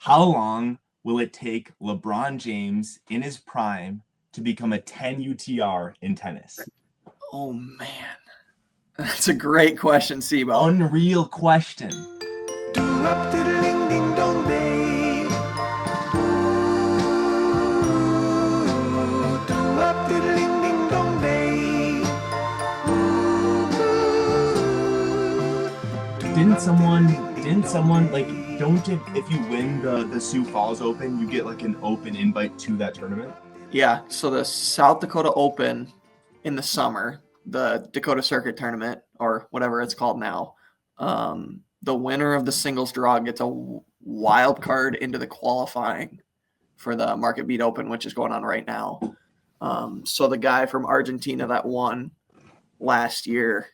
How long will it take LeBron James in his prime to become a 10 UTR in tennis? Oh, man. That's a great question, Sibo. Unreal question. Didn't someone like, don't you, if you win the Sioux Falls Open, you get like an open invite to that tournament? Yeah, so the South Dakota Open in the summer, the Dakota Circuit Tournament, or whatever it's called now, the winner of the singles draw gets a wild card into the qualifying for the Market Beat Open, which is going on right now. So the guy from Argentina that won last year,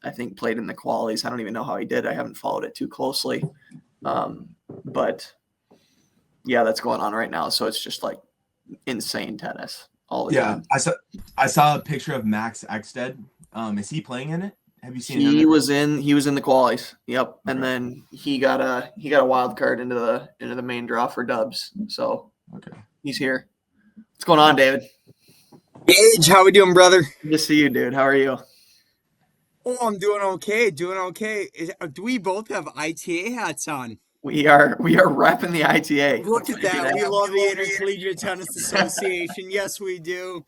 I think played in the qualies. I don't even know how he did. I haven't followed it too closely. But yeah, that's going on right now. So it's just like insane tennis all the time. I saw a picture of Max Ekstead. Is he playing in it? Have you seen him? He was in the qualies. Yep. Okay. And then he got a wild card into the main draw for dubs. So okay, he's here. What's going on, David? Gage, how we doing, brother? Good to see you, dude. How are you? Oh, I'm doing okay. Do we both have ITA hats on? We are repping the ITA. Look at that. We love the Intercollegiate Tennis Association. Yes, we do.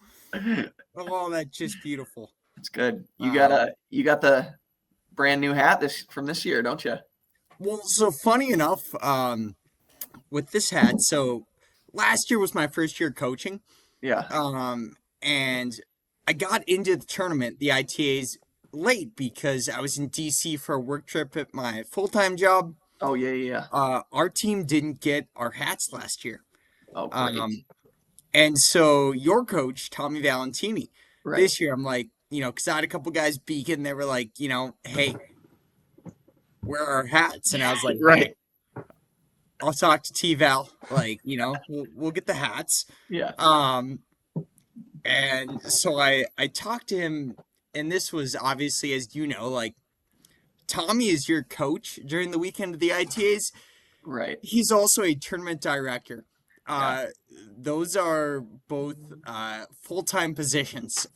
Oh, that's just beautiful. It's good. You got the brand new hat from this year, don't you? Well, so funny enough, with this hat, so last year was my first year coaching. Yeah. And I got into the tournament, the ITAs, late because I was in DC for a work trip at my full-time job. Oh, yeah. Our team didn't get our hats last year. Oh, great. And so your coach, Tommy Valentini, right. This year, I'm like, because I had a couple guys beacon, they were like, hey, where are our hats? And I was like, right. Hey, I'll talk to T-Val, like, we'll get the hats. Yeah. And so I talked to him, and this was obviously, as you know, like, Tommy is your coach during the weekend of the ITAs. Right. He's also a tournament director. Yeah. Those are both full-time positions.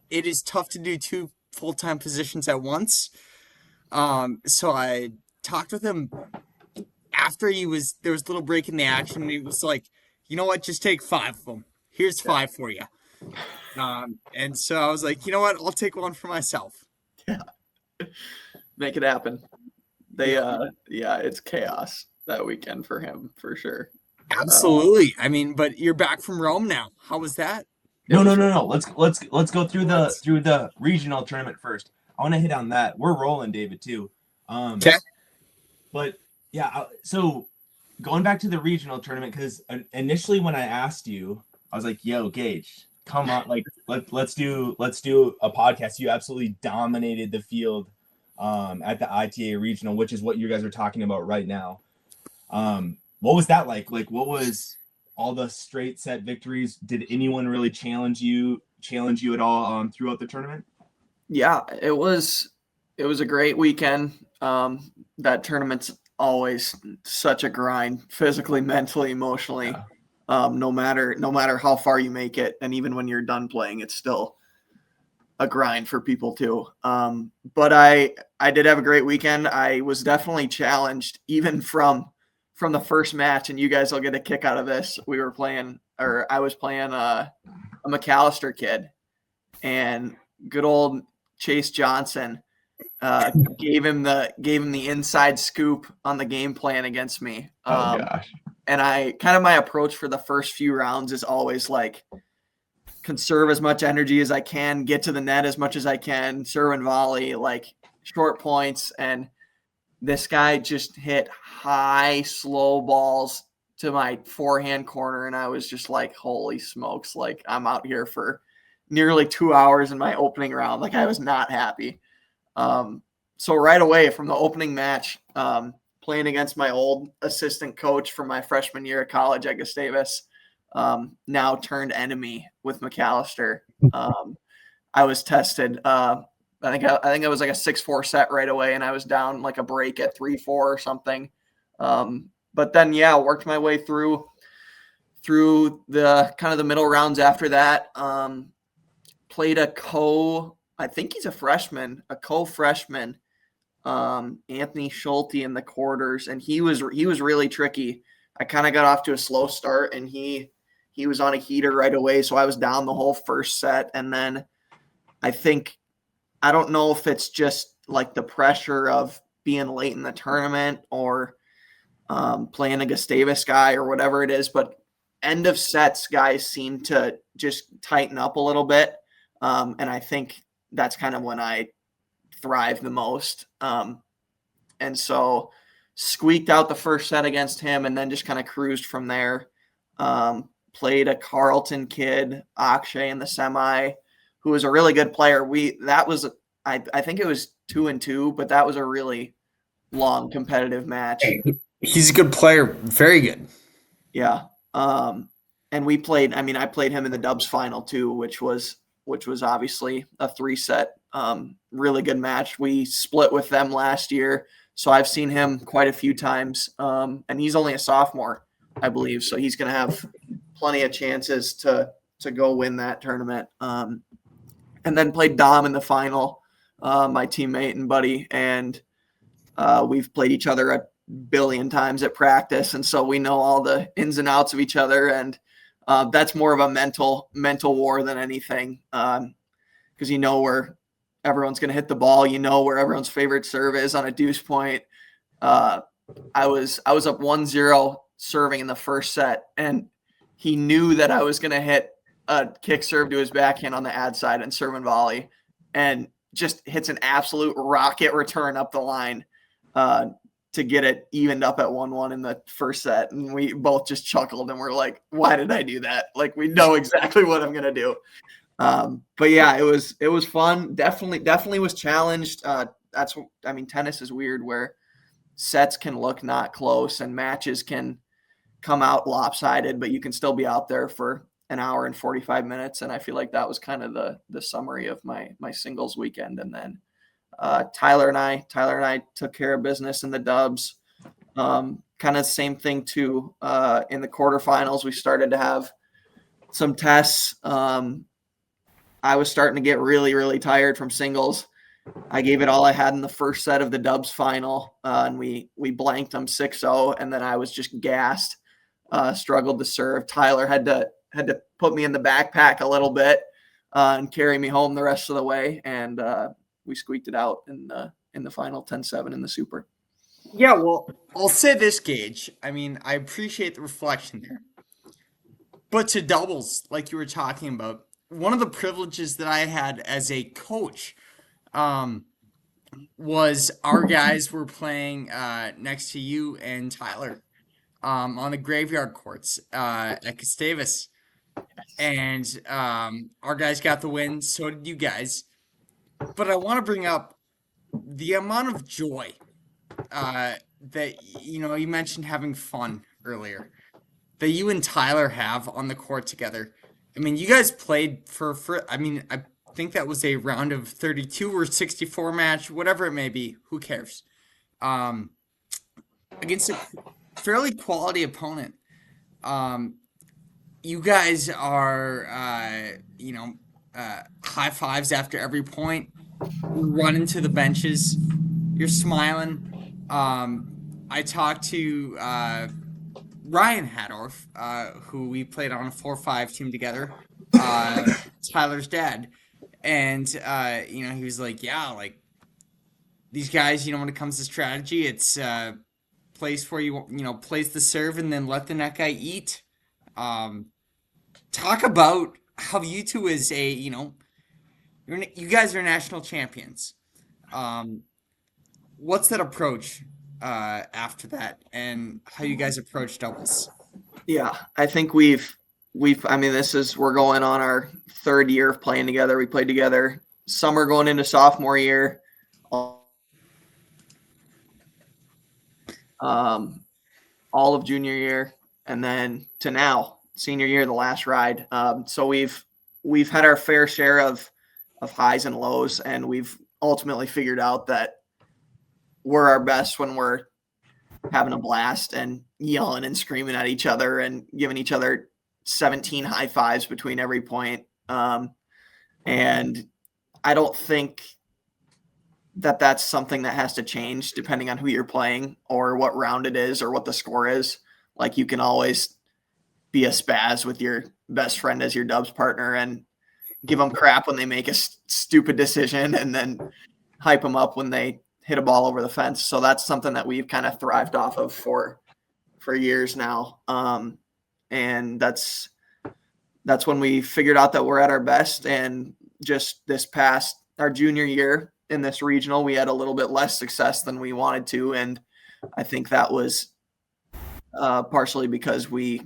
It is tough to do two full-time positions at once. So I talked with him after there was a little break in the action, and he was like, you know what, just take 5 of them. Here's 5 for you. And so I was like, you know what, I'll take one for myself. Yeah. Make it happen. It's chaos that weekend for him, for sure. Absolutely. I mean, but you're back from Rome now. How was that? No. Let's go through the regional tournament first. I want to hit on that. We're rolling, David, too. Okay. But yeah, so going back to the regional tournament, because initially when I asked you, I was like, "Yo, Gage, come on, like let's do a podcast." You absolutely dominated the field at the ITA regional, which is what you guys are talking about right now. What was that like? Like, what was all the straight set victories? Did anyone really challenge you at all throughout the tournament? Yeah, it was a great weekend. That tournament's always such a grind, physically, mentally, emotionally. Yeah. No matter how far you make it, and even when you're done playing, it's still a grind for people too. But I did have a great weekend. I was definitely challenged even from the first match, and you guys will get a kick out of this. I was playing a McAllister kid, and good old Chase Johnson gave him the inside scoop on the game plan against me. Oh gosh. And my approach for the first few rounds is always like, conserve as much energy as I can, get to the net as much as I can, serve and volley, like short points. And this guy just hit high, slow balls to my forehand corner. And I was just like, holy smokes, like I'm out here for nearly 2 hours in my opening round. Like I was not happy. So right away from the opening match, playing against my old assistant coach from my freshman year at college at Gustavus, now turned enemy with McAllister. I was tested. I think it was like a 6-4 set right away, and I was down like a break at 3-4 or something. But then, yeah, worked my way through the kind of the middle rounds after that. Played I think he's a freshman, a co-freshman, Anthony Schulte in the quarters, and he was really tricky. I kind of got off to a slow start, and he was on a heater right away, so I was down the whole first set. And then I don't know if it's just like the pressure of being late in the tournament or playing a Gustavus guy or whatever it is, but end of sets guys seem to just tighten up a little bit. And I think that's kind of when I thrive the most. And so squeaked out the first set against him and then just kind of cruised from there. Played a Carleton kid, Akshay, in the semi, who was a really good player. I think it was 2-2, but that was a really long competitive match. He's a good player. Very good. Yeah. And I played him in the Dubs final too, which was obviously a 3-set, really good match. We split with them last year, so I've seen him quite a few times. And he's only a sophomore, I believe, so he's going to have plenty of chances to go win that tournament. And then played Dom in the final, my teammate and buddy, and we've played each other a billion times at practice, and so we know all the ins and outs of each other, and that's more of a mental war than anything, because you know where everyone's going to hit the ball, you know where everyone's favorite serve is on a deuce point. I was up 1-0 serving in the first set, and he knew that I was going to hit a kick serve to his backhand on the ad side and serve and volley, and just hits an absolute rocket return up the line to get it evened up at 1-1 in the first set. And we both just chuckled and we're like, why did I do that? Like, we know exactly what I'm going to do. But yeah, it was fun. Definitely was challenged. Tennis is weird where sets can look not close and matches can come out lopsided, but you can still be out there for an hour and 45 minutes. And I feel like that was kind of the summary of my singles weekend. And then Tyler and I took care of business in the Dubs. Kind of same thing too. In the quarterfinals, we started to have some tests. I was starting to get really, really tired from singles. I gave it all I had in the first set of the Dubs final, and we blanked them 6-0, and then I was just gassed. Struggled to serve. Tyler had to put me in the backpack a little bit and carry me home the rest of the way, and we squeaked it out in the final 10-7 in the Super. Yeah, well, I'll say this, Gage. I mean, I appreciate the reflection there. But to doubles, like you were talking about, one of the privileges that I had as a coach was our guys were playing next to you and Tyler on the graveyard courts at Gustavus. And our guys got the win, so did you guys. But I want to bring up the amount of joy that, you mentioned having fun earlier, that you and Tyler have on the court together. I mean, you guys played I think that was a round of 32 or 64 match, whatever it may be. Who cares? Against a fairly quality opponent. You guys are, high fives after every point. You run into the benches. You're smiling. I talked to Ryan Hadorf, who we played on a 4-5 team together, Tyler's dad. And, he was like, yeah, like, these guys, when it comes to strategy, it's place where place the serve and then let the net guy eat. Talk about how you two is you guys are national champions. What's that approach after that, and how you guys approach doubles? Yeah, I think we're going on our third year of playing together. We played together summer going into sophomore year. All of junior year, and then to now, senior year, the last ride. So we've had our fair share of highs and lows, and we've ultimately figured out that we're our best when we're having a blast and yelling and screaming at each other and giving each other 17 high fives between every point. And I don't think that that's something that has to change depending on who you're playing or what round it is or what the score is. Like, you can always be a spaz with your best friend as your dubs partner and give them crap when they make a stupid decision, and then hype them up when they hit a ball over the fence. So that's something that we've kind of thrived off of for years now. And that's when we figured out that we're at our best. And just this past our junior year in this regional, we had a little bit less success than we wanted to. And I think that was partially because we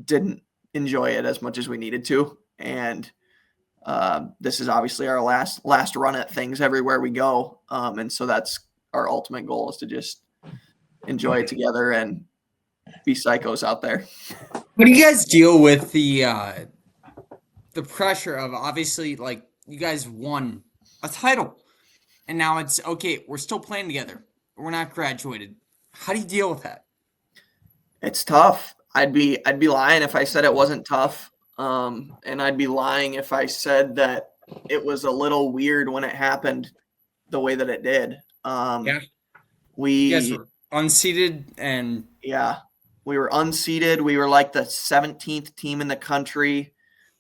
didn't enjoy it as much as we needed to. And this is obviously our last run at things everywhere we go. And so that's our ultimate goal, is to just enjoy it together and be psychos out there. How do you guys deal with the pressure of, obviously, like, you guys won a title and now it's okay, we're still playing together, we're not graduated? How do you deal with that? It's tough. I'd be lying if I said it wasn't tough. And I'd be lying if I said that it was a little weird when it happened the way that it did. Yeah. We You guys were unseated, and we were unseated. We were like the 17th team in the country.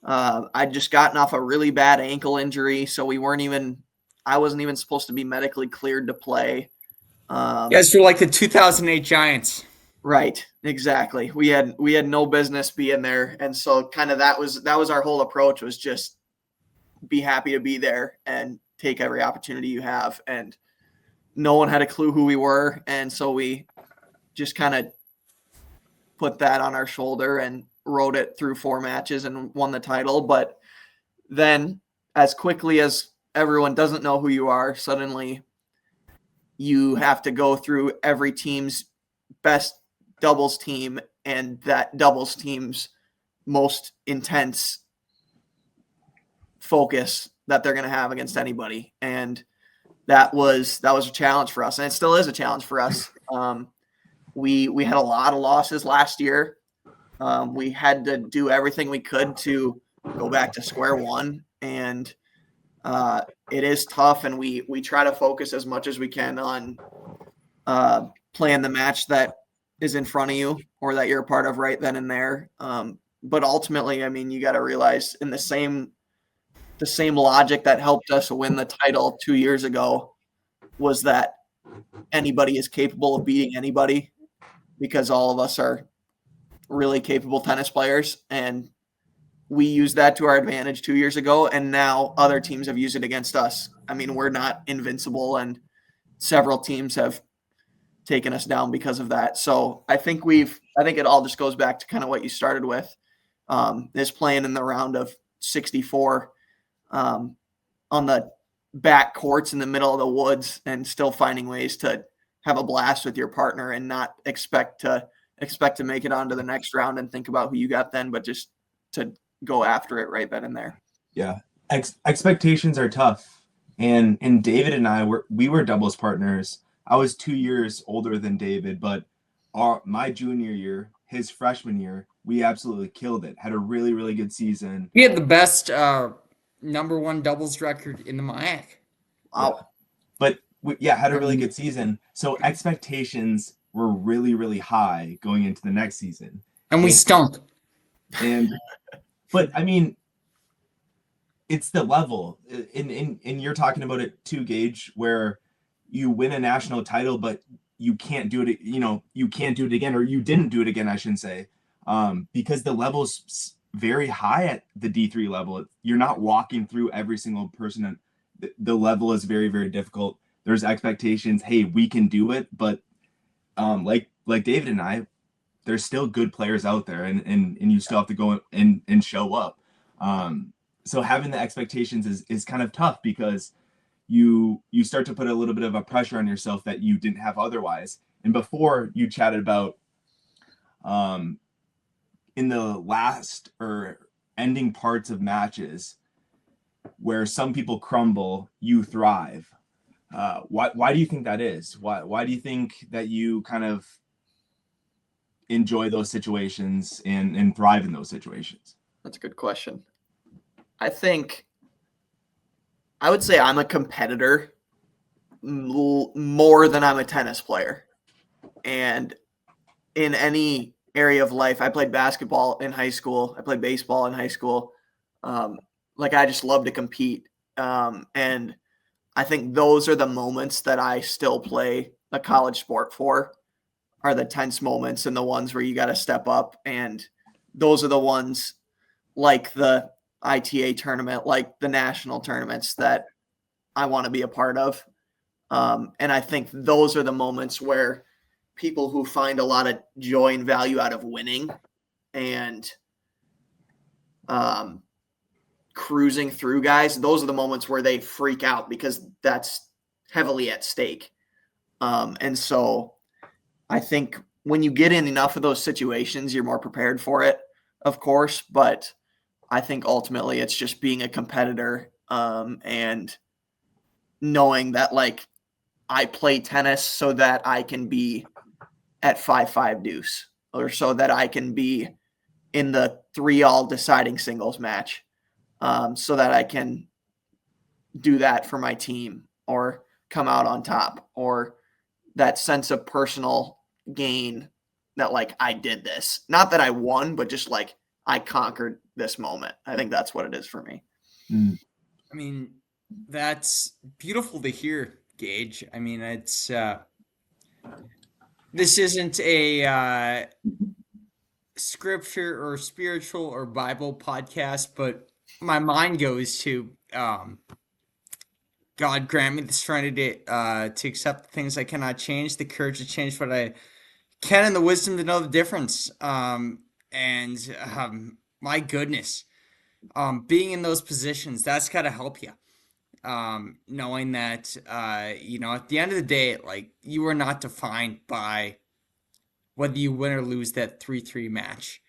I'd just gotten off a really bad ankle injury, so I wasn't even supposed to be medically cleared to play. you guys were like the 2008 Giants. Right, exactly. We had no business being there, and so kind of that was our whole approach, was just be happy to be there and take every opportunity you have. And no one had a clue who we were, and so we just kind of put that on our shoulder and rode it through 4 matches and won the title. But then, as quickly as everyone doesn't know who you are, suddenly you have to go through every team's best doubles team and that doubles team's most intense focus that they're going to have against anybody. And that was a challenge for us, and it still is a challenge for us. We had a lot of losses last year. We had to do everything we could to go back to square one, and it is tough. And we try to focus as much as we can on playing the match that is in front of you or that you're a part of right then and there. But ultimately, I mean, you got to realize, in the same logic that helped us win the title 2 years ago, was that anybody is capable of beating anybody, because all of us are really capable tennis players. And we used that to our advantage 2 years ago, and now other teams have used it against us. I mean, we're not invincible, and several teams have taken us down because of that. So I think it all just goes back to kind of what you started with, is playing in the round of 64 on the back courts in the middle of the woods, and still finding ways to have a blast with your partner and not expect to make it onto the next round and think about who you got then, but just to go after it right then and there. Yeah. Expectations are tough. And David and I we were doubles partners. I was 2 years older than David, but my junior year, his freshman year, we absolutely killed it. Had a really, really good season. We had the best number 1 doubles record in the MIAC. Wow. Yeah. But had a really good season. So expectations were really, really high going into the next season. And we stunk. But I mean, it's the level. And you're talking about it too, Gage, where you win a national title, but you can't do it. You can't do it again, or you didn't do it again, I shouldn't say, because the level's very high at the D3 level. You're not walking through every single person, and the level is very, very difficult. There's expectations. Hey, we can do it, but like David and I, there's still good players out there, and you still have to go and show up. So having the expectations is kind of tough, because you start to put a little bit of a pressure on yourself that you didn't have otherwise. And before, you chatted about in the last or ending parts of matches where some people crumble, you thrive. Why do you think that is? Why do you think that you kind of enjoy those situations and thrive in those situations? That's a good question. I would say I'm a competitor more than I'm a tennis player. And in any area of life, I played basketball in high school. I played baseball in high school. Like I just love to compete. And I think those are the moments that I still play a college sport for, are the tense moments and the ones where you got to step up. And those are the ones like the ITA tournament, like the national tournaments that I want to be a part of. And I think those are the moments where people who find a lot of joy and value out of winning and cruising through guys, those are the moments where they freak out because that's heavily at stake. And so I think when you get in enough of those situations, you're more prepared for it, of course. But I think ultimately it's just being a competitor and knowing that like I play tennis so that I can be at 5-5 deuce, or so that I can be in the 3-all deciding singles match, so that I can do that for my team or come out on top, or that sense of personal gain that like I did this. Not that I won, but just like I conquered this moment. I think that's what it is for me. I mean, that's beautiful to hear, Gage. I mean, it's this isn't a scripture or spiritual or Bible podcast, but my mind goes to God grant me the serenity to accept the things I cannot change, the courage to change what I can, and the wisdom to know the difference. My goodness, being in those positions, that's got to help you. Knowing that, at the end of the day, like you are not defined by whether you win or lose that 3-3 match.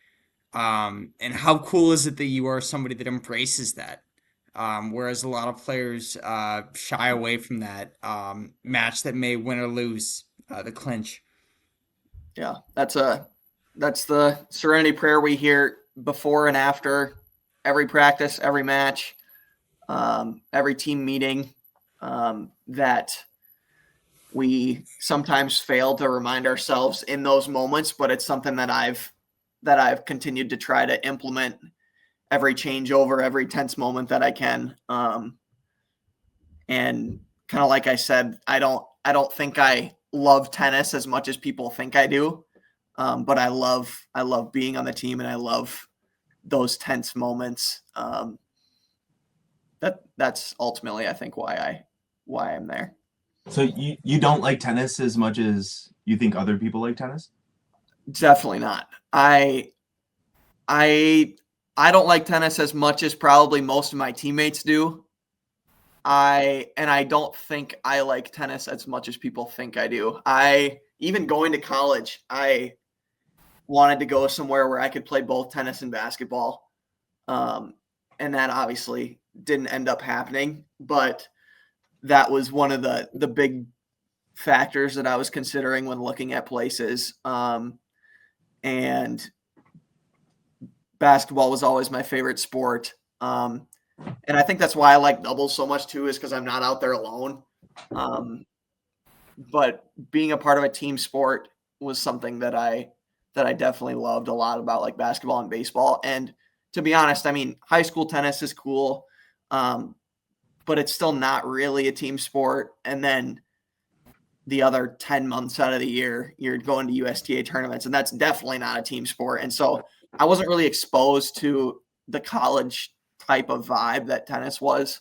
And how cool is it that you are somebody that embraces that? Whereas a lot of players shy away from that match that may win or lose the clinch. Yeah, that's the serenity prayer we hear before and after every practice, every match, every team meeting, that we sometimes fail to remind ourselves in those moments, but it's something that I've continued to try to implement every changeover, every tense moment that I can. And kind of like I said, I don't think I love tennis as much as people think I do. But I love being on the team, and I love those tense moments. That's ultimately, I think, why I'm there. So you don't like tennis as much as you think other people like tennis? Definitely not. I don't like tennis as much as probably most of my teammates do. I don't think I like tennis as much as people think I do. Even going to college, I wanted to go somewhere where I could play both tennis and basketball. And that obviously didn't end up happening, but that was one of the big factors that I was considering when looking at places. And basketball was always my favorite sport. And I think that's why I like doubles so much too, is because I'm not out there alone. But being a part of a team sport was something that I definitely loved a lot about like basketball and baseball. And to be honest, I mean, high school tennis is cool, but it's still not really a team sport. And then the other 10 months out of the year, you're going to USTA tournaments, and that's definitely not a team sport. And so I wasn't really exposed to the college type of vibe that tennis was.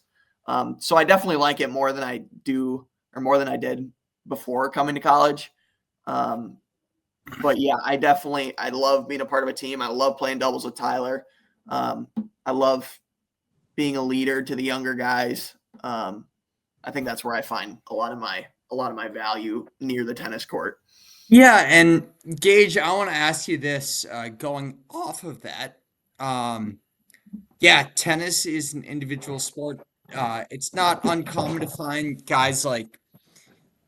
So I definitely like it more than I did before coming to college. But yeah, I love being a part of a team. I love playing doubles with Tyler. I love being a leader to the younger guys. I think that's where I find a lot of my value near the tennis court. Yeah, and Gage, I want to ask you this, going off of that. Yeah, tennis is an individual sport. It's not uncommon to find guys like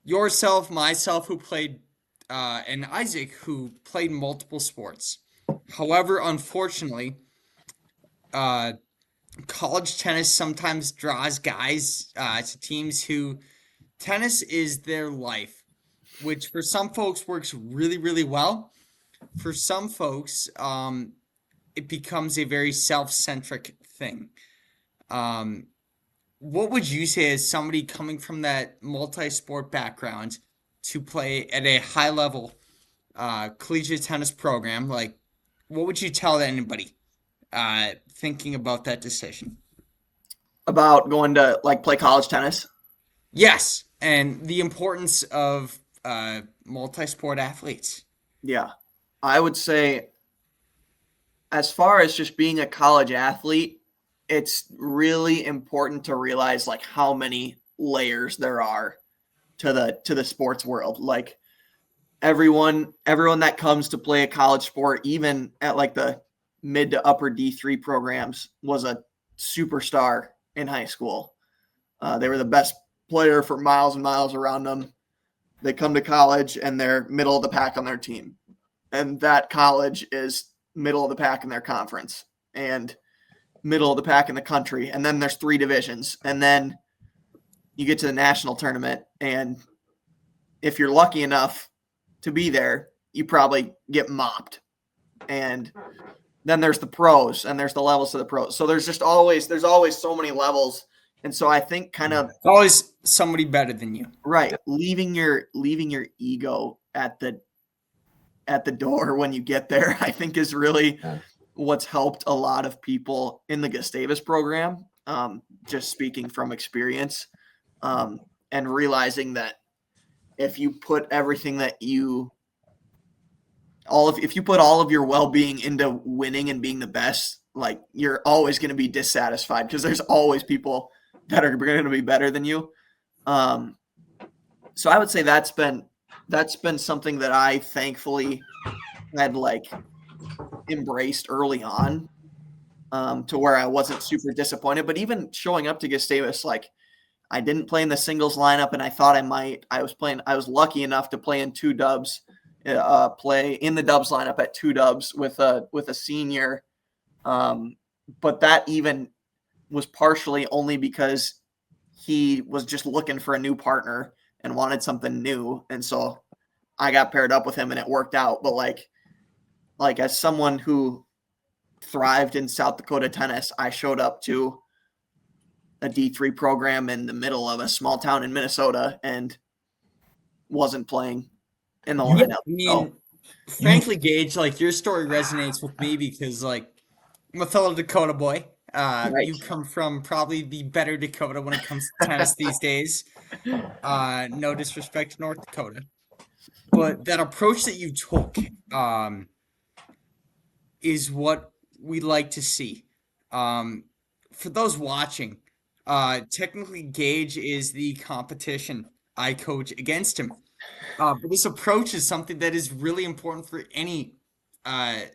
yourself, myself, who played, and Isaac, who played multiple sports. However, unfortunately, uh, college tennis sometimes draws guys to teams who tennis is their life, which for some folks works really, really well. For some folks, it becomes a very self-centric thing. Um, what would you say as somebody coming from that multi-sport background to play at a high level collegiate tennis program? Like, what would you tell anybody thinking about that decision? About going to like play college tennis. Yes, and the importance of multi-sport athletes. Yeah. I would say, as far as just being a college athlete, it's really important to realize like how many layers there are to the sports world. Like everyone that comes to play a college sport, even at like the mid to upper D3 programs, was a superstar in high school. They were the best player for miles and miles around them. They come to college and they're middle of the pack on their team. And that college is middle of the pack in their conference and middle of the pack in the country. And then there's 3 divisions. And then you get to the national tournament. And if you're lucky enough to be there, you probably get mopped. And then there's the pros and there's the levels of the pros. So there's always so many levels. And so I think kind of always somebody better than you. Right. Leaving your ego at the door when you get there, I think is really what's helped a lot of people in the Gustavus program. Just speaking from experience, and realizing that if you put everything that if you put all of your well-being into winning and being the best, like you're always going to be dissatisfied because there's always people that are going to be better than you. So I would say that's been something that I thankfully had like embraced early on, to where I wasn't super disappointed. But even showing up to Gustavus, like I didn't play in the singles lineup, and I thought I might. I was lucky enough to play in 2 dubs, play in the dubs lineup at 2 dubs with a senior. But that even was partially only because he was just looking for a new partner and wanted something new. And so I got paired up with him and it worked out. But like as someone who thrived in South Dakota tennis, I showed up to a D3 program in the middle of a small town in Minnesota and wasn't playing in the lineup. I mean, frankly, Gage, like your story resonates with me because like I'm a fellow Dakota boy. Right. You come from probably the better Dakota when it comes to tennis these days. No disrespect to North Dakota, but that approach that you took is what we like to see. For those watching, technically Gage is the competition. I coach against him. But this approach is something that is really important for any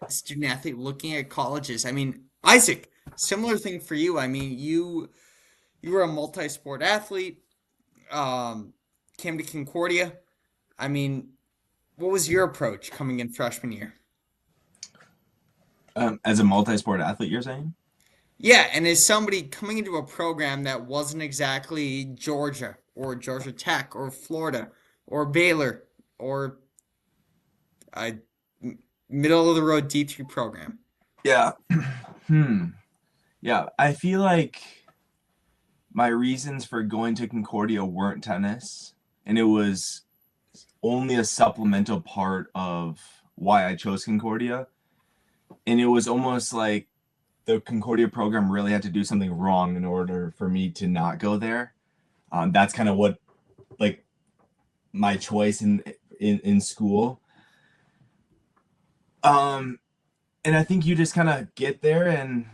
student athlete looking at colleges. I mean, Isaac, similar thing for you. I mean, you were a multi-sport athlete, came to Concordia. I mean, what was your approach coming in freshman year? As a multi-sport athlete, you're saying? Yeah, and as somebody coming into a program that wasn't exactly Georgia or Georgia Tech or Florida or Baylor or a middle-of-the-road D3 program. Yeah. Yeah, I feel like my reasons for going to Concordia weren't tennis, and it was only a supplemental part of why I chose Concordia. And it was almost like the Concordia program really had to do something wrong in order for me to not go there. That's kind of what, like, my choice in school. And I think you just kind of get there and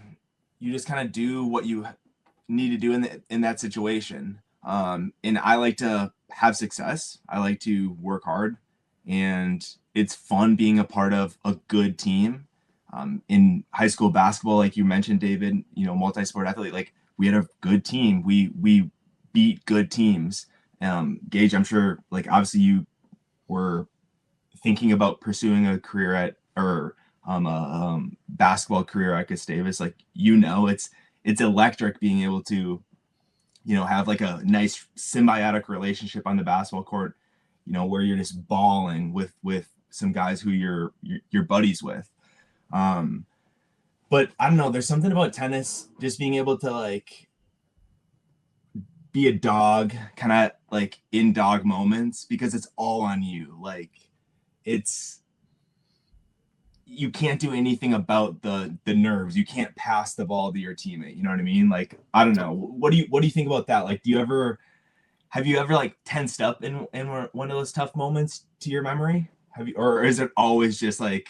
you just kind of do what you need to do in that situation. And I like to have success. I like to work hard, and it's fun being a part of a good team. In high school basketball, like you mentioned, David, multi-sport athlete, like we had a good team. We beat good teams, Gage, I'm sure, like, obviously you were thinking about pursuing a career at, or a basketball career at Gustavus. Like, it's electric being able to, have like a nice symbiotic relationship on the basketball court, where you're just balling with some guys who you're buddies with. But I don't know, there's something about tennis, just being able to like be a dog, kind of like in dog moments, because it's all on you. Like, you can't do anything about the nerves. You can't pass the ball to your teammate. You know what I mean? Like, I don't know. What do you think about that? Like, have you ever like tensed up in one of those tough moments to your memory? Or is it always just like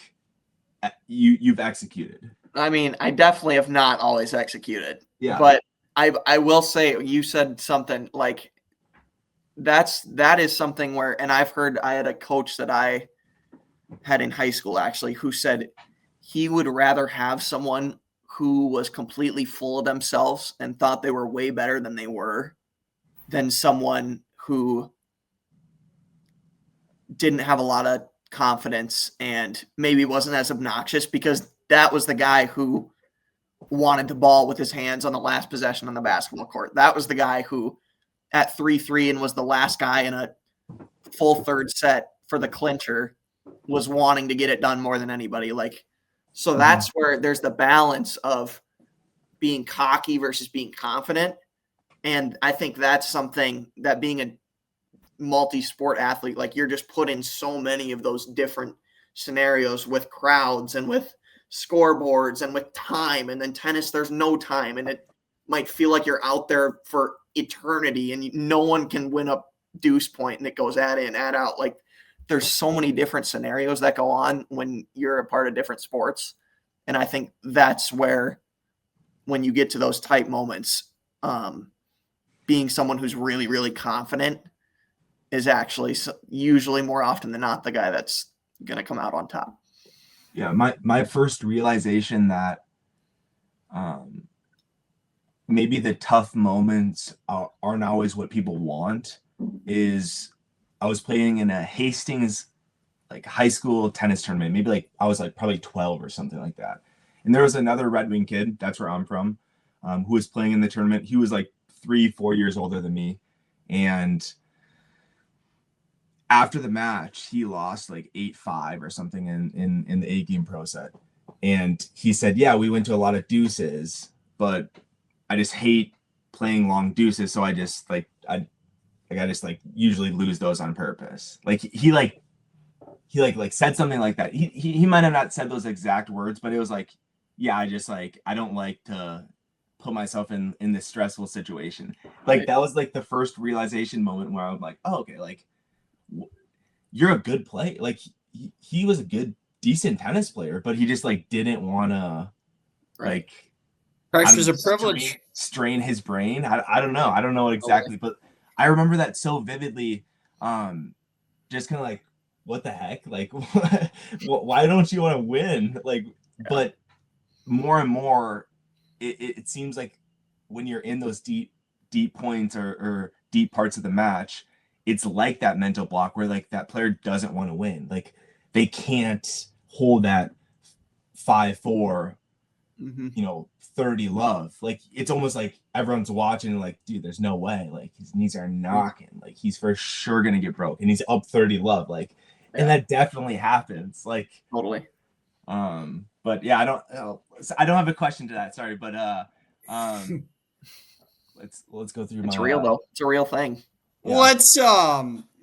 you've executed? I mean, I definitely have not always executed. Yeah. But I will say, you said something like that is something where, and I've heard, I had a coach that I had in high school actually who said he would rather have someone who was completely full of themselves and thought they were way better than they were than someone who didn't have a lot of confidence and maybe wasn't as obnoxious, because that was the guy who wanted the ball with his hands on the last possession on the basketball court. That was the guy who at 3-3 and was the last guy in a full third set for the clincher was wanting to get it done more than anybody. Like, so that's where there's the balance of being cocky versus being confident. And I think that's something that, being a multi-sport athlete, like, you're just put in so many of those different scenarios with crowds and with scoreboards and with time. And then tennis, there's no time, and it might feel like you're out there for eternity, and no one can win a deuce point, and it goes at in, at out. Like, there's so many different scenarios that go on when you're a part of different sports. And I think that's where, when you get to those tight moments, being someone who's really, really confident is actually usually, more often than not, the guy that's going to come out on top. Yeah. My first realization that, maybe the tough moments aren't always what people want is, I was playing in a Hastings like high school tennis tournament. Maybe like I was like probably 12 or something like that. And there was another Red Wing kid, that's where I'm from, who was playing in the tournament. He was like 3-4 years older than me. And after the match, he lost like 8-5 or something in the 8-game pro set. And he said, yeah, we went to a lot of deuces, but I just hate playing long deuces. So I just like, I just like usually lose those on purpose. Like he said something like that. He might have not said those exact words, but it was like, yeah, I don't like to put myself in this stressful situation. Like, Right. that was like the first realization moment where I was like, oh, okay, like, you're a good player. Like, he was a good, decent tennis player, but he just like didn't want to like Pressure's a privilege. strain his brain. I don't know exactly, but I remember that so vividly. Just kind of like, what the heck? Like, why don't you want to win? Like, yeah. But more and more, it seems like when you're in those deep points or deep parts of the match, it's like that mental block where like that player doesn't want to win. Like, they can't hold that 5-4, 30 love. Like, it's almost like everyone's watching and like, dude, there's no way. Like, his knees are knocking. Like, he's for sure gonna get broke, and he's up 30 love. Like, and that definitely happens. Like, Totally. But yeah, I don't have a question to that. Sorry, but let's go through. It's real though. It's a real thing. Yeah. Let's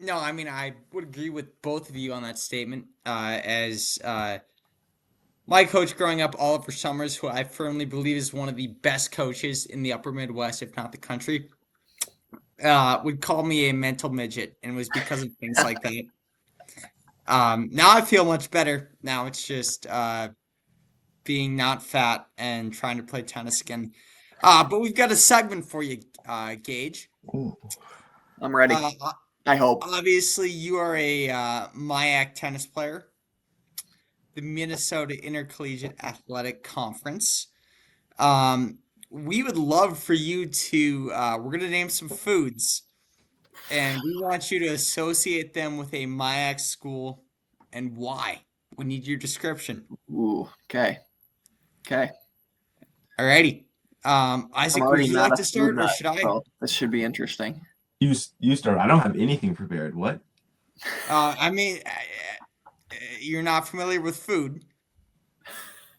no, I mean, I would agree with both of you on that statement. As my coach growing up, Oliver Summers, who I firmly believe is one of the best coaches in the upper Midwest, if not the country, would call me a mental midget, and it was because of things like that. Now I feel much better. Now it's just being not fat and trying to play tennis again. But we've got a segment for you, Gage. Ooh. I'm ready. I hope. Obviously, you are a MIAC tennis player, the Minnesota Intercollegiate Athletic Conference. We would love for you to, we're going to name some foods. and we want you to associate them with a MyX school and why. We need your description. Ooh, okay. Okay. Alrighty. I'm Isaac, would already you not like a to food start or nut, should I? so this should be interesting. You start. I don't have anything prepared. What? I mean, you're not familiar with food.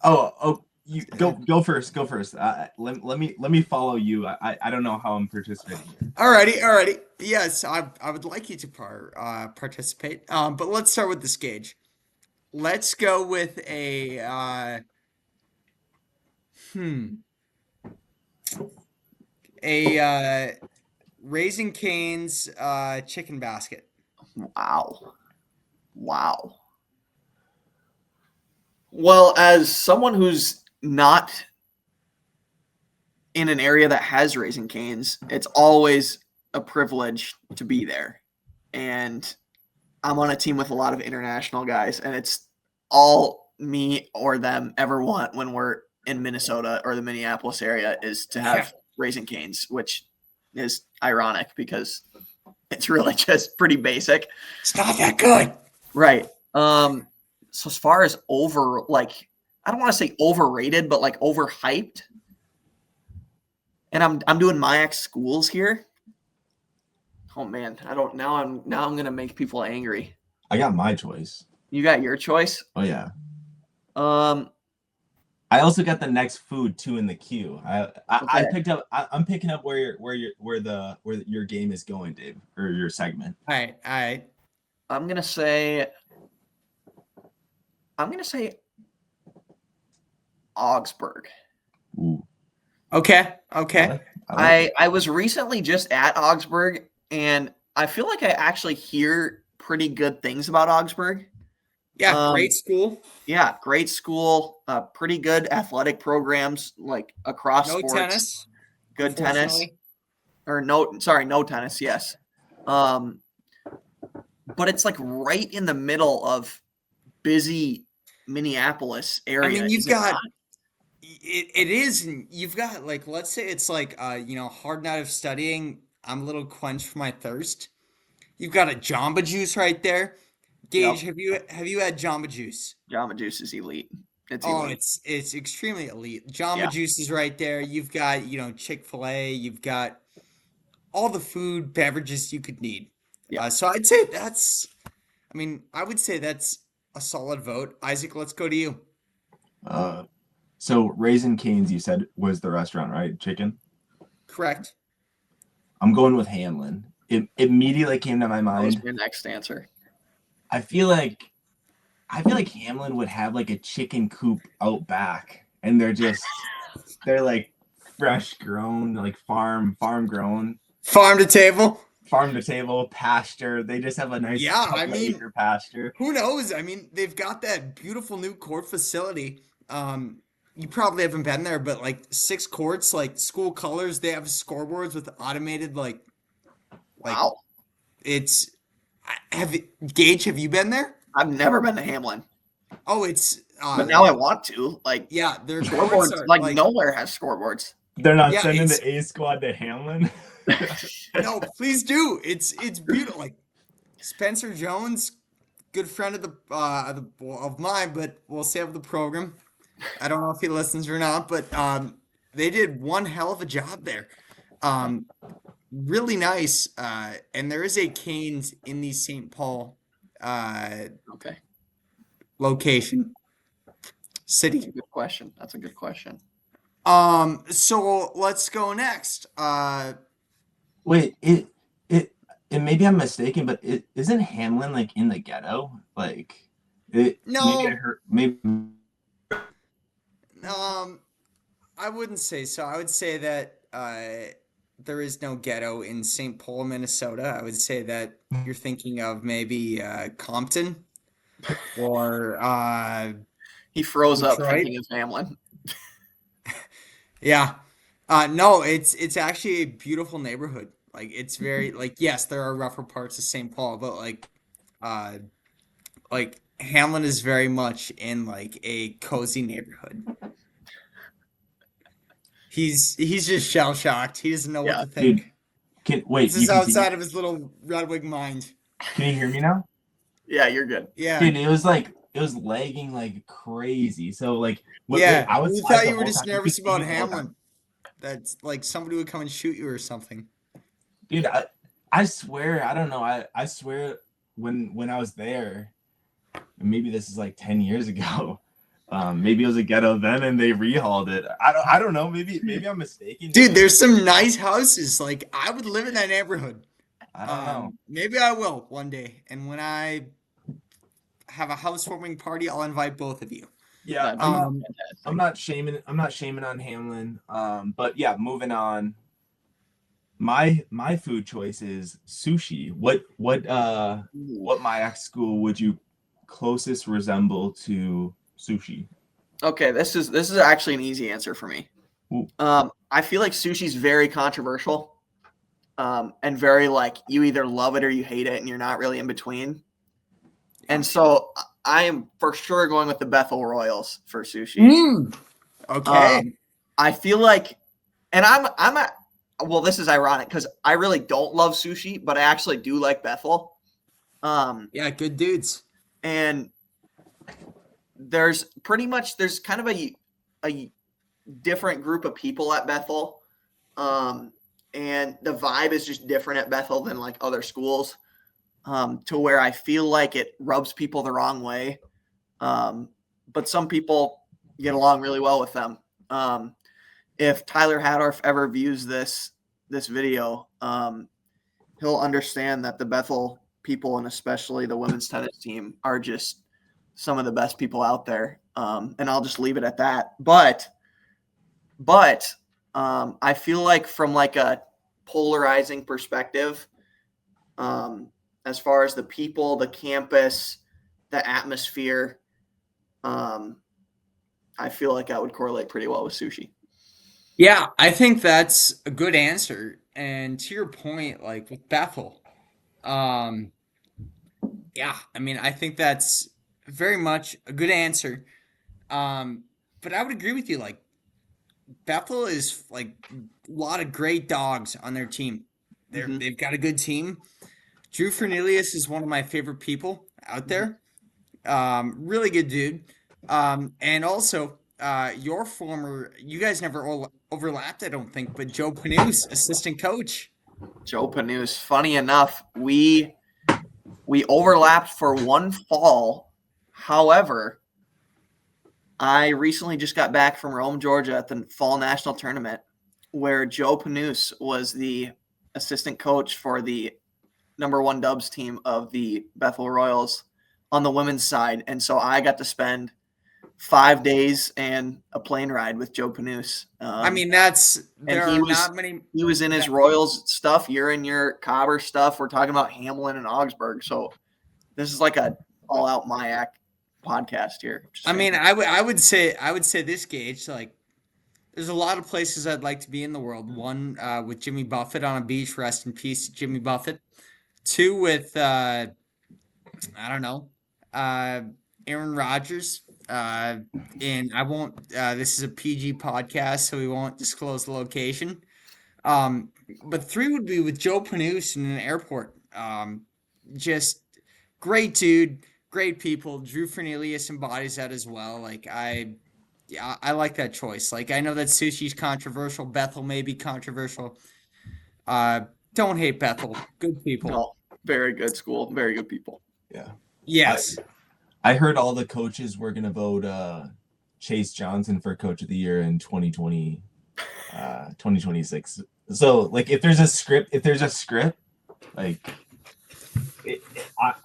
Oh, you go first. Go first. Let me follow you. I don't know how I'm participating here. Alrighty. Yes, I would like you to participate. But let's start with this Gage. Let's go with a Raising Cane's chicken basket. Wow. Wow. Well, as someone who's not in an area that has Raising Cane's, it's always a privilege to be there. And I'm on a team with a lot of international guys, and it's all me or them ever want when we're in Minnesota or the Minneapolis area is to have Raising Cane's, which is ironic because it's really just pretty basic. It's not that good. Right. So as far as I don't want to say overrated, but like overhyped. And I'm doing MyX schools here. Oh man, now I'm gonna make people angry. I got my choice. You got your choice? Oh yeah. Um I also got the next food too in the queue. I Okay. picked up. I'm picking up where your game is going, Dave, or your segment. All right. I'm gonna say Augsburg. Ooh. Okay. I was recently just at Augsburg, and I feel like I actually hear pretty good things about Augsburg. Yeah, great school. Yeah, great school. Pretty good athletic programs like across No sports. tennis. Good tennis. Or no tennis. Yes. But it's like right in the middle of busy Minneapolis area. I mean, you've is it got not? it is. You've got like, let's say it's like hard night of studying. I'm a little quenched for my thirst. You've got a Jamba Juice right there. Gage, Yep. have you had Jamba Juice? Jamba Juice is elite. It's Oh, elite. it's extremely elite. Jamba Yeah. Juice is right there. You've got, Chick-fil-A, you've got all the food, beverages you could need. Yeah. So I'd say I would say that's a solid vote. Isaac, let's go to you. So Raising Cane's, you said, was the restaurant, right? Chicken. Correct. I'm going with Hamlin. It immediately came to my That was mind. your next answer. I feel like Hamlin would have like a chicken coop out back, and they're like fresh grown, like farm grown, Farm to table. farm to table pasture. They just have a nice acre pasture. Who knows? I mean, they've got that beautiful new court facility. You probably haven't been there, but like 6 courts, like school colors. They have scoreboards with automated Wow. It's Gage, have you been there? I've never been to Hamlin. Oh, it's But now I want to. Like, yeah, their scoreboards, courts are like nowhere has scoreboards. They're not Yeah, sending it's- the A squad to Hamlin. No, please do. It's beautiful. Like Spencer Jones, good friend of mine, but we'll save the program. I don't know if he listens or not, but they did one hell of a job there. Really nice. And there is a Canes in the St. Paul Okay. location. That's a City. good question. That's a good question. So let's go next. Wait, it maybe I'm mistaken, but isn't Hamlin like in the ghetto? Like it No. maybe I heard maybe I wouldn't say so. I would say that there is no ghetto in St. Paul, Minnesota. I would say that you're thinking of maybe Compton or He froze up Detroit? thinking of Hamlin. yeah. No, it's actually a beautiful neighborhood. Like it's very like yes, there are rougher parts of St. Paul, but like Hamlin is very much in like a cozy neighborhood. He's just shell shocked. He doesn't know Yeah, what to think. Wait, This you is can see me? outside of his little Redwig mind. Can you hear me now? Yeah, you're good. Yeah. Dude, it was lagging like crazy. So like Yeah. I was We live thought the you were whole just time. You could nervous see me about the whole Hamlin. time. That's like somebody would come and shoot you or something. Dude, I swear, I don't know. I swear when I was there, maybe this is like 10 years ago. Maybe it was a ghetto then and they rehauled it. I don't know. Maybe I'm mistaken. Dude, there's some nice houses. Like I would live in that neighborhood. I don't know. Maybe I will one day. And when I have a housewarming party, I'll invite both of you. Yeah, That'd be Um, fantastic. I'm not shaming on Hamlin. But yeah, moving on. My food choice is sushi. What Mayak school would you closest resemble to sushi? Okay, this is actually an easy answer for me. Ooh. I feel like sushi's very controversial, and very like you either love it or you hate it, and you're not really in between. And so I am for sure going with the Bethel Royals for sushi. Okay. I feel like, and well, this is ironic because I really don't love sushi, but I actually do like Bethel. Yeah, good dudes. And there's kind of a different group of people at Bethel. And the vibe is just different at Bethel than like other schools, to where I feel like it rubs people the wrong way. But some people get along really well with them. If Tyler Hadorf ever views this video, he'll understand that the Bethel people and especially the women's tennis team are just some of the best people out there. And I'll just leave it at that. But I feel like from like a polarizing perspective, as far as the people, the campus, the atmosphere, I feel like I would correlate pretty well with sushi. Yeah, I think that's a good answer. And to your point, like with Bethel, um, yeah, I mean, I think that's very much a good answer. But I would agree with you. Like Bethel is like a lot of great dogs on their team. They've got a good team. Drew Fernelius is one of my favorite people out there. Really good dude. And also, you guys never overlapped, I don't think, but Joe Panus, assistant coach. Joe Panus. Funny enough, we overlapped for one fall. However, I recently just got back from Rome, Georgia at the Fall National Tournament where Joe Panus was the assistant coach for the #1 Dubs team of the Bethel Royals on the women's side. And so I got to spend 5 days and a plane ride with Joe Panus. I mean, He was in his Royals stuff. You're in your Cobber stuff. We're talking about Hamlin and Augsburg. So this is like a all-out Mayak podcast here. I mean, I would say this, Gage. Like, there's a lot of places I'd like to be in the world. One, with Jimmy Buffett on a beach. Rest in peace, Jimmy Buffett. Two, with I don't know, Aaron Rodgers. And I won't. This is a PG podcast, so we won't disclose the location. But 3 would be with Joe Panus in an airport. Just great dude, great people. Drew Fernelius embodies that as well. Like I like that choice. Like I know that sushi's controversial. Bethel may be controversial. Don't hate Bethel. Good people. No, very good school. Very good people. Yeah. Yes. I heard all the coaches were gonna vote Chase Johnson for Coach of the Year in 2026. So like if there's a script, like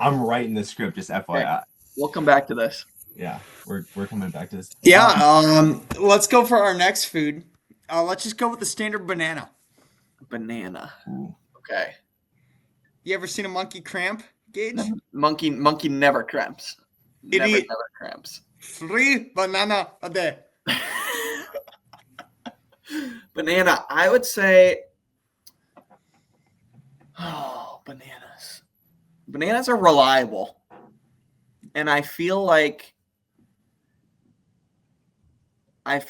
I'm writing the script, just FYI. We'll come back to this. Yeah, we're coming back to this. Yeah. Let's go for our next food. Let's just go with the standard banana. Banana. Ooh. Okay. You ever seen a monkey cramp, Gage? Monkey never cramps. Never cramps. 3 banana a day. Banana. I would say. Oh, bananas. Bananas are reliable, and I feel like I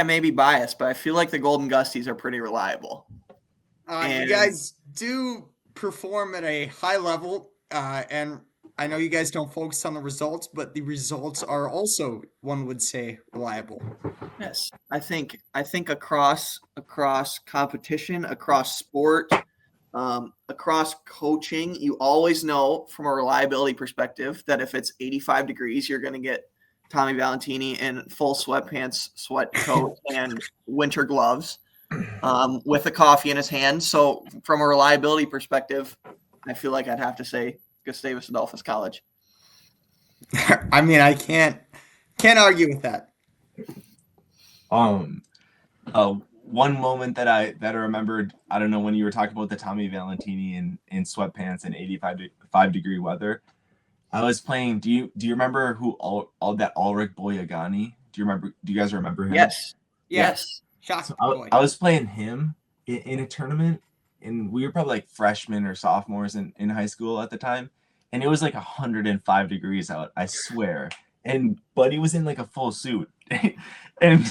may be biased, but I feel like the Golden Gusties are pretty reliable. You guys do perform at a high level, and I know you guys don't focus on the results, but the results are also, one would say, reliable. Yes, I think across competition, across sport, across coaching, you always know from a reliability perspective that if it's 85 degrees, you're going to get Tommy Valentini in full sweatpants, sweat coat, and winter gloves with a coffee in his hand. So from a reliability perspective, I feel like I'd have to say Gustavus Adolphus College. I mean, I can't argue with that. One moment that I remembered, I don't know, when you were talking about the Tommy Valentini in sweatpants and 85-degree weather. I was playing. Do you remember who all that Ulrich Boyagani? Do you guys remember him? Yes. Yeah. Yes. Shocked So boy. I was playing him in a tournament, and we were probably like freshmen or sophomores in high school at the time, and it was like 105 degrees out, I swear. And Buddy was in like a full suit, and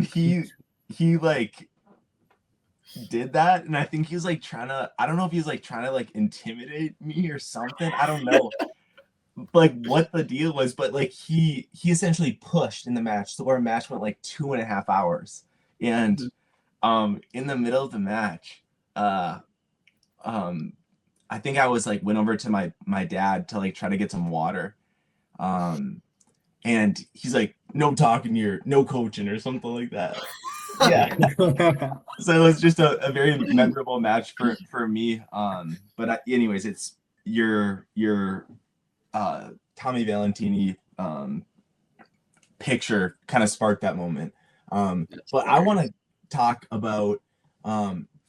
he like did that, and I think he was like trying to, I don't know if he was like trying to like intimidate me or something. I don't know like what the deal was, but like he essentially pushed in the match, so our match went like 2.5 hours. And in the middle of the match, I think I was like went over to my dad to like try to get some water. And he's like, no talking here, no coaching, or something like that. Yeah. So it was just a very memorable match for me. But anyways, it's your Tommy Valentini picture kind of sparked that moment. But I want to talk about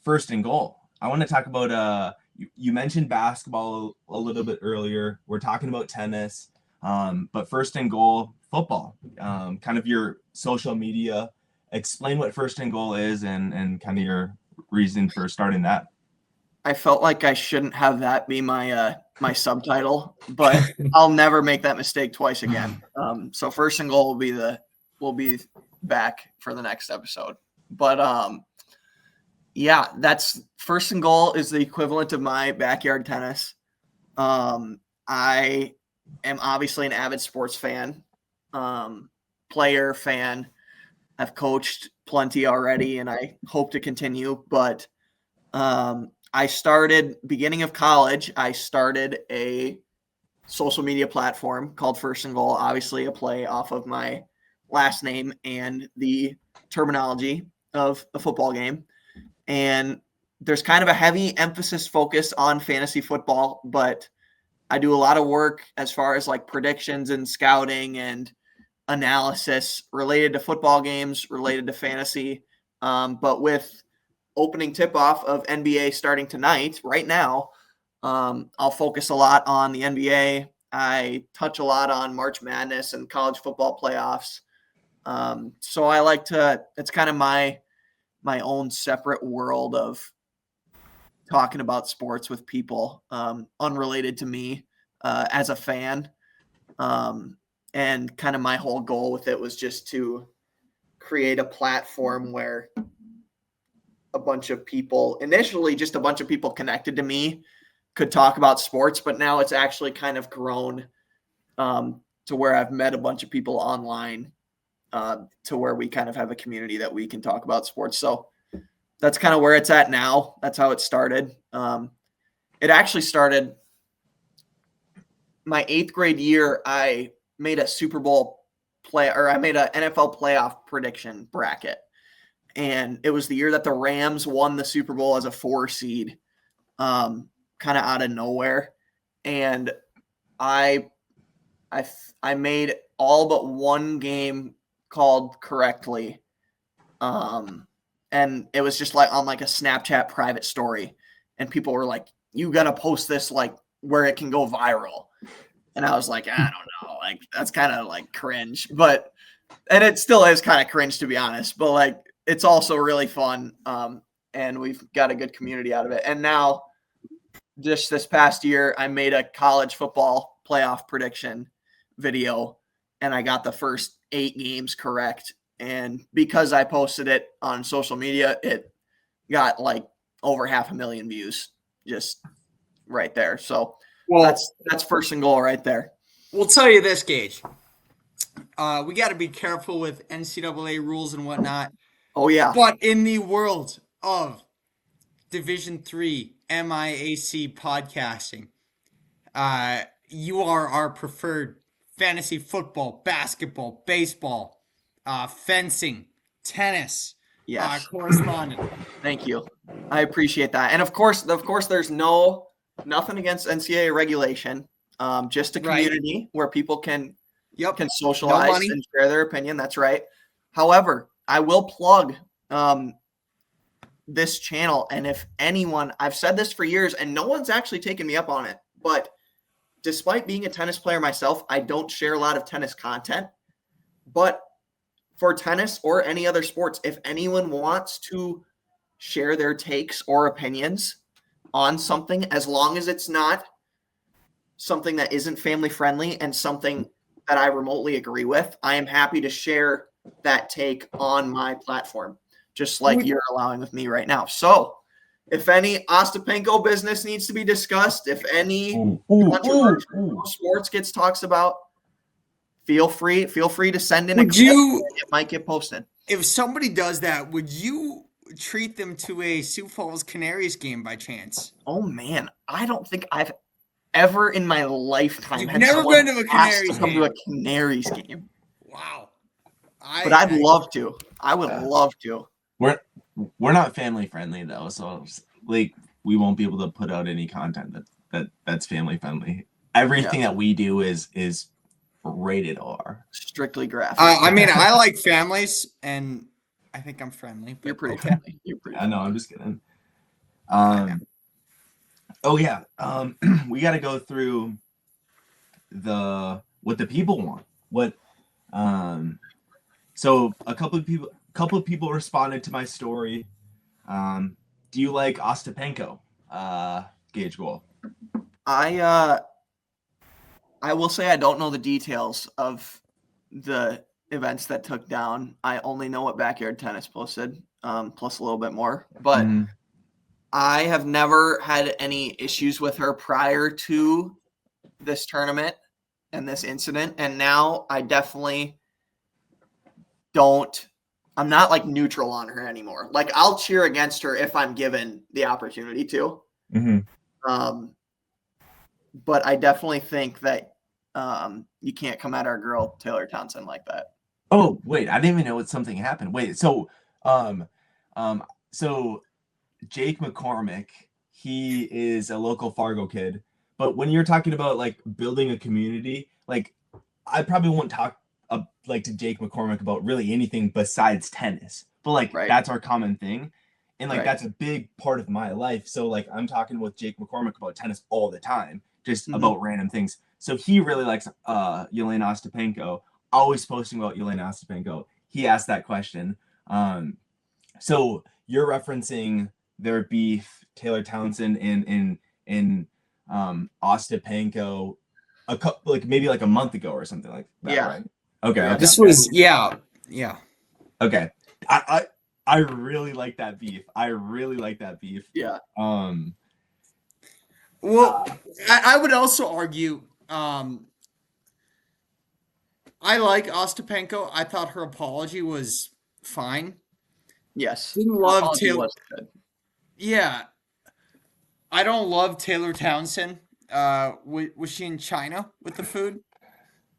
first and goal. I want to talk about you mentioned basketball a little bit earlier. We're talking about tennis, but first and goal football. Kind of your social media. Explain what first and goal is and kind of your reason for starting that. I felt like I shouldn't have that be my my subtitle, but I'll never make that mistake twice again. So first and goal will be back for the next episode. But yeah, that's first and goal is the equivalent of my backyard tennis. I am obviously an avid sports fan, player fan. I've coached plenty already, and I hope to continue. But I started beginning of college. I started a social media platform called First and Goal. Obviously, a play off of my last name and the terminology of a football game. And there's kind of a heavy emphasis focus on fantasy football, but I do a lot of work as far as like predictions and scouting and analysis related to football games, related to fantasy. But with opening tip-off of NBA starting tonight, right now, I'll focus a lot on the NBA. I touch a lot on March Madness and college football playoffs. So I like to, it's kind of my own separate world of talking about sports with people unrelated to me as a fan. And kind of my whole goal with it was just to create a platform where a bunch of people, initially just a bunch of people connected to me, could talk about sports, but now it's actually kind of grown to where I've met a bunch of people online to where we kind of have a community that we can talk about sports. So that's kind of where it's at now. That's how it started. It actually started my 8th grade year. I made a Super Bowl I made an NFL playoff prediction bracket. And it was the year that the Rams won the Super Bowl as a 4 seed, kind of out of nowhere. And I made all but one game called correctly. And it was just like on like a Snapchat private story. And people were like, you got to post this like where it can go viral. And I was like, I don't know, like that's kind of like cringe, and it still is kind of cringe to be honest, but like it's also really fun. And we've got a good community out of it. And now just this past year, I made a college football playoff prediction video and I got the first 8 games correct. And because I posted it on social media, it got like over 500,000 views just right there. So Well, that's first and goal right there. we'll tell you this, Gage. We got to be careful with NCAA rules and whatnot. Oh yeah. But in the world of Division III MIAC podcasting, you are our preferred fantasy football, basketball, baseball, fencing, tennis Yes. correspondent. Thank you. I appreciate that. And of course, there's nothing against NCAA regulation. Just a Right. community where people can Yep. socialize money. and share their opinion. That's right. However, I will plug this channel. And if anyone, I've said this for years and no one's actually taken me up on it, but despite being a tennis player myself, I don't share a lot of tennis content. But for tennis or any other sports, if anyone wants to share their takes or opinions on something, as long as it's not something that isn't family friendly and something that I remotely agree with, I am happy to share that take on my platform, just like you're allowing with me right now. So if any Ostapenko business needs to be discussed, if any controversial sports gets talks about, feel free to send in a clip. It might get posted. If somebody does that, would you treat them to a Sioux Falls Canaries game by chance? Oh man, I don't think I've ever in my lifetime You've had never someone been to a ask Canaries to come game. to a Canaries game. Wow. But I'd love to. I would love to. We're not family friendly though, so like we won't be able to put out any content that's family friendly. Everything that we do is rated R. Strictly graphic. I mean, I like families, and I think I'm friendly. But You're pretty okay. friendly. You're pretty. I know. I'm just kidding. Oh yeah. We got to go through what the people want. So a couple of people responded to my story. Do you like Ostapenko, Gage Gohl? I will say I don't know the details of the events that took down. I only know what Backyard Tennis posted, plus a little bit more. But I have never had any issues with her prior to this tournament and this incident. And now I definitely don't. I'm not like neutral on her anymore. Like I'll cheer against her if I'm given the opportunity to. But I definitely think that you can't come at our girl Taylor Townsend like that. Oh wait, I didn't even know something happened. Wait, so so Jake McCormick, he is a local Fargo kid. But when you're talking about like building a community, like I probably won't talk like to Jake McCormick about really anything besides tennis. But like that's our common thing. And like that's a big part of my life. So like I'm talking with Jake McCormick about tennis all the time, just about random things. So he really likes Yelena Ostapenko, always posting about Yelena Ostapenko. He asked that question. So you're referencing their beef, Taylor Townsend and Ostapenko, maybe like a month ago or something like that, right? Okay. This was Okay. I really like that beef. Yeah. Well, I would also argue. I like Ostapenko. I thought her apology was fine. Yes. Didn't love Taylor. Was good. Yeah. I don't love Taylor Townsend. Was she in China with the food?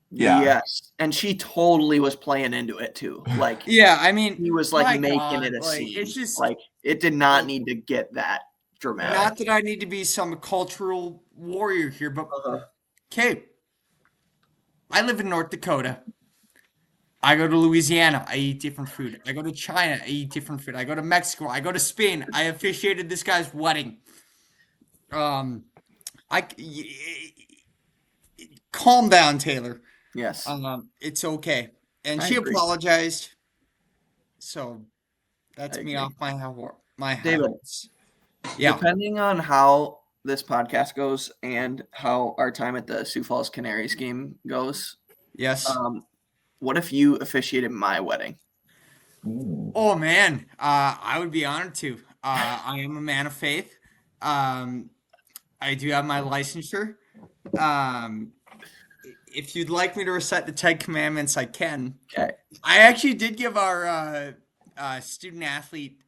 Yeah. Yes. And she totally was playing into it too. Like yeah, I mean he was like making it a scene. It's just like it did not need to get that dramatic. Not that I need to be some cultural warrior here, but okay. I live in North Dakota. I go to Louisiana, I eat different food. I go to China, I eat different food. I go to Mexico, I go to Spain. I officiated this guy's wedding. Calm down, Taylor. Yes. It's okay. And she apologized. So that's me off my David, yeah. Depending on how this podcast goes and how our time at the Sioux Falls Canaries game goes. Yes. What if you officiated my wedding? Oh man, I would be honored to. I am a man of faith. I do have my licensure. Um, if you'd like me to recite the 10 Commandments, I can. Okay. I actually did give our student athlete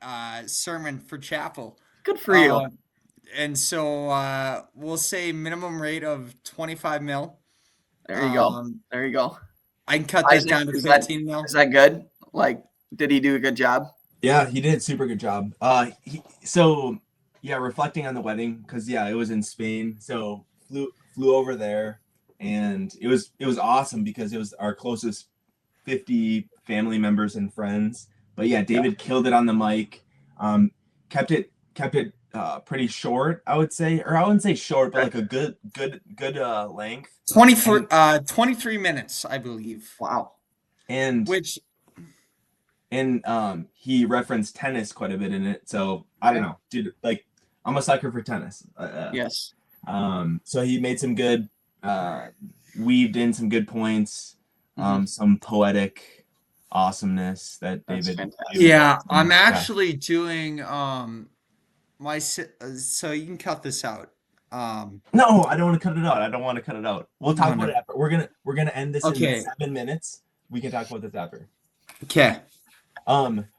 sermon for chapel. Good for you. And so we'll say minimum rate of 25 mil. There you go. Um, There you go. I can cut that Isaac, down to is that 15 mil. is that good? Like, did he do a good job? Yeah, he did a super good job. Reflecting on the wedding, because it was in Spain, so flew over there, and it was awesome because it was our closest 50 family members and friends. But yeah, David killed it on the mic. Kept it pretty short, I would say, or I wouldn't say short, but like a good length. 23 minutes, I believe. Wow. And he referenced tennis quite a bit in it, so I don't know, dude. Like, I'm a sucker for tennis. Yes. So he made some good, weaved in some good points, some poetic awesomeness that David. Yeah, I'm actually doing so you can cut this out. No, I don't want to cut it out. We'll talk about it after. We're gonna end this in 7 minutes. We can talk about this after. Okay.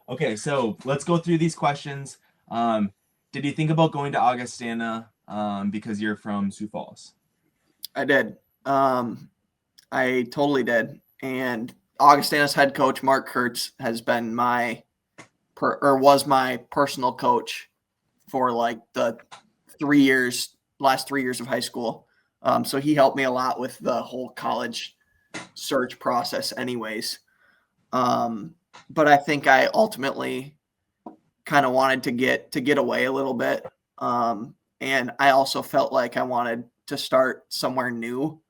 Okay, so let's go through these questions. Did you think about going to Augustana because you're from Sioux Falls? I did. I totally did. And Augustana's head coach, Mark Kurtz, has been was my personal coach for like the last 3 years of high school. So he helped me a lot with the whole college search process anyways. But I think I ultimately kind of wanted to get away a little bit. And I also felt like I wanted to start somewhere new.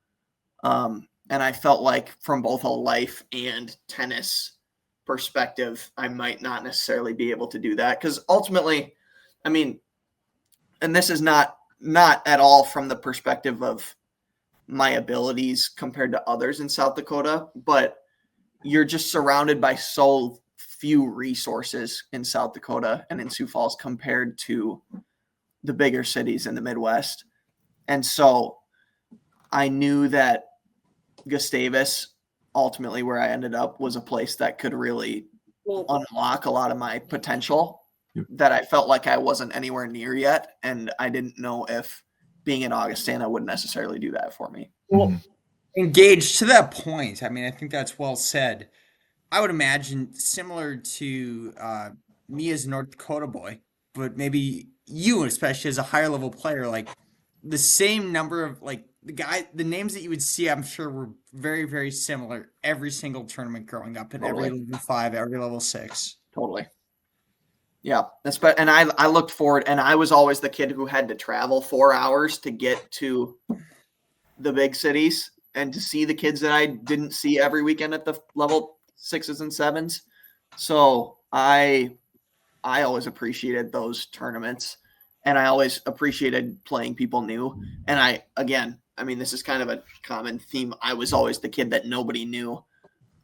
And I felt like from both a life and tennis perspective, I might not necessarily be able to do that. Because ultimately, I mean, and this is not at all from the perspective of my abilities compared to others in South Dakota, but you're just surrounded by so few resources in South Dakota and in Sioux Falls compared to the bigger cities in the Midwest. And so I knew that Gustavus, ultimately where I ended up, was a place that could really unlock a lot of my potential that I felt like I wasn't anywhere near yet. And I didn't know if being in Augustana would necessarily do that for me. Well, engaged to that point, I mean, I think that's well said. I would imagine similar to me as a North Dakota boy, but maybe you, especially as a higher level player, like the same number of like the names that you would see, I'm sure were very, very similar every single tournament growing up in every level 5, every level 6. Totally. Yeah. And I looked forward, and I was always the kid who had to travel 4 hours to get to the big cities and to see the kids that I didn't see every weekend at the level 6s and 7s. So I always appreciated those tournaments, and I always appreciated playing people new. And I mean, this is kind of a common theme. I was always the kid that nobody knew.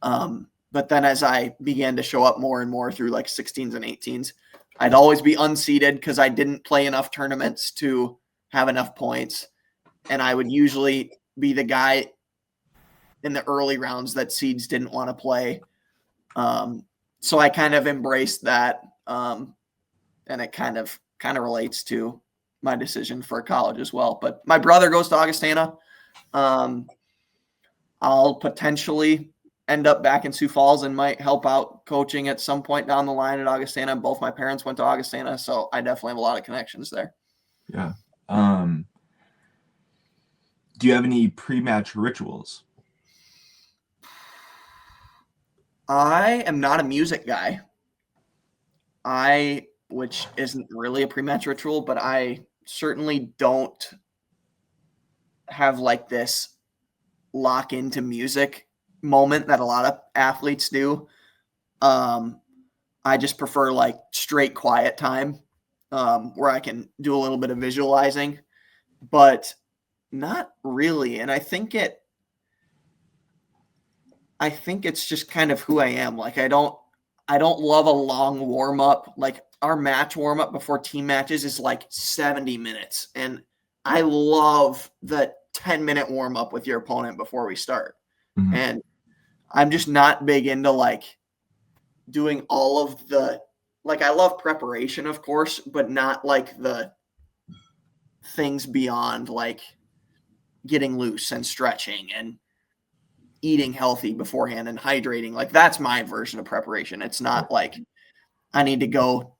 But then as I began to show up more and more through like 16s and 18s, I'd always be unseeded because I didn't play enough tournaments to have enough points. And I would usually be the guy in the early rounds that seeds didn't want to play. So I kind of embraced that. And it kind of relates to my decision for college as well. But my brother goes to Augustana. I'll potentially end up back in Sioux Falls and might help out coaching at some point down the line at Augustana. Both my parents went to Augustana, so I definitely have a lot of connections there. Yeah. Do you have any pre-match rituals? I am not a music guy. Which isn't really a pre-match ritual, but I certainly don't have like this lock into music moment that a lot of athletes do. I just prefer like straight quiet time, where I can do a little bit of visualizing, but not really. And I think it's just kind of who I am. Like I don't I don't love a long warm up. Like our match warm up before team matches is like 70 minutes. And I love the 10-minute warm up with your opponent before we start. Mhm. And I'm just not big into like doing all of the, like I love preparation, of course, but not like the things beyond like getting loose and stretching and eating healthy beforehand and hydrating. Like that's my version of preparation. It's not like I need to go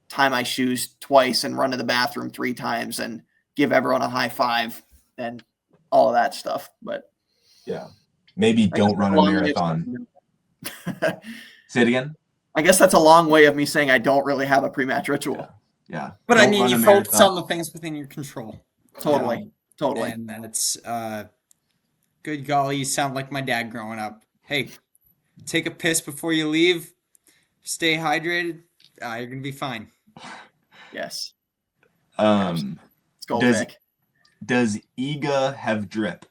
tie my shoes twice and run to the bathroom 3 times and give everyone a high five and all of that stuff. But yeah, maybe don't run a marathon. Say it again. I guess that's a long way of me saying I don't really have a pre-match ritual. Yeah. But Don't I mean, run you a focus marathon. on the things within your control. Totally. Totally. And that's good golly, you sound like my dad growing up. Hey, take a piss before you leave. Stay hydrated. You're gonna be fine. Yes. Let's go, Vic. Does Iga have drip?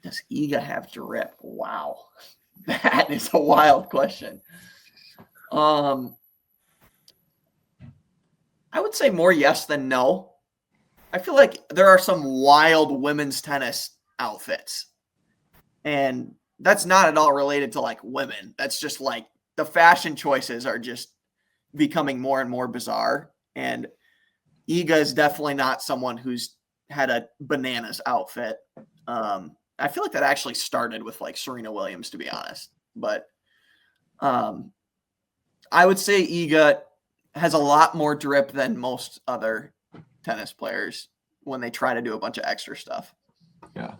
Does Iga have drip? Wow. That is a wild question. I would say more yes than no. I feel like there are some wild women's tennis outfits. And that's not at all related to like women. That's just like the fashion choices are just becoming more and more bizarre. And Iga is definitely not someone who's had a bananas outfit. I feel like that actually started with like Serena Williams, to be honest. But I would say Iga has a lot more drip than most other tennis players when they try to do a bunch of extra stuff. Yeah.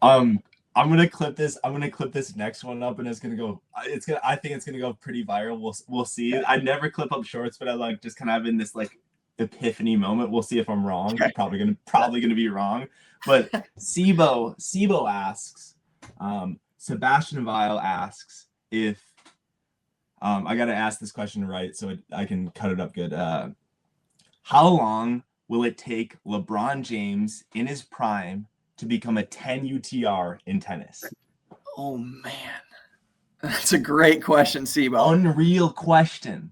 I'm gonna clip this. I'm gonna clip this next one up, and it's gonna go. I think it's gonna go pretty viral. We'll see. I never clip up shorts, but I like just kind of having this like epiphany moment. We'll see if I'm wrong. Okay. Probably gonna be wrong. But Sibo asks, Sebastian Weil asks if I gotta ask this question right so I can cut it up good. How long will it take LeBron James in his prime to become a 10 UTR in tennis? Oh man, that's a great question, Sibo. Unreal question.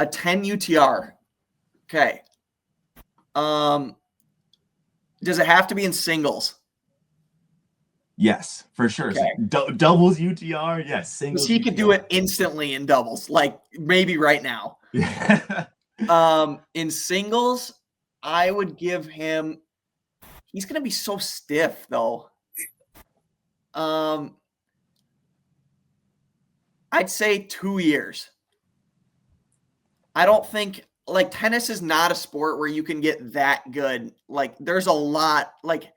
A 10 UTR. Okay. Does it have to be in singles? Yes, for sure. Okay. So, doubles UTR, yes. Singles. He could do it instantly in doubles, like maybe right now. In singles, I would give him. He's gonna be so stiff though. I'd say 2 years. I don't think like tennis is not a sport where you can get that good. Like there's a lot, like